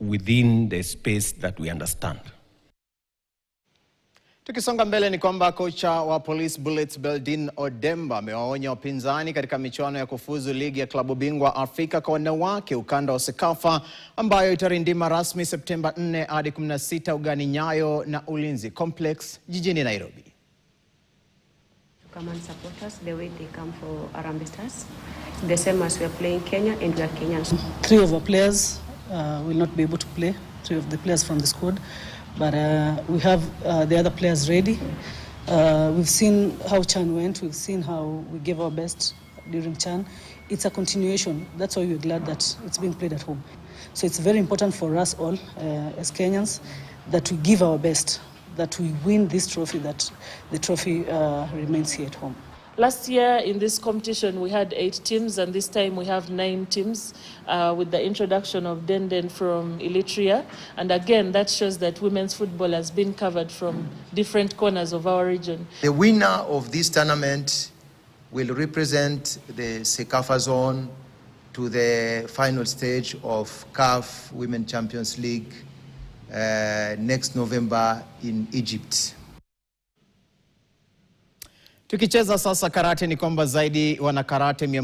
within the space that we understand. Tukisonga mbele ni kwamba kocha wa Police Bullets Beldine Odembo amewaonya wapinzani katika michuano ya kufuzu ligi ya klabu bingwa Afrika kwa wanawake ukanda wa CECAFA ambayo itarindima rasmi Septemba 4 hadi 16 ugani Nyayo na Ulinzi Complex jijini Nairobi. Come and support us the way they come for Harambee Stars. The same as we are playing Kenya and we are Kenyans. 3 of our players will not be able to play, 3 of the players from the squad. But we have the other players ready. We've seen how Chan went. We've seen how we gave our best during Chan. It's a continuation. That's why we're glad that it's being played at home. So it's very important for us all as Kenyans that we give our best, that we win this trophy, that the trophy remains here at home. Last year in this competition we had 8 teams, and this time we have 9 teams with the introduction of Denden from Eritrea. And again, that shows that women's football has been covered from different corners of our region. The winner of this tournament will represent the CECAFA zone to the final stage of CAF Women Champions League next November in Egypt. Tukicheza sasa karate ni kwamba zaidi wana karate 100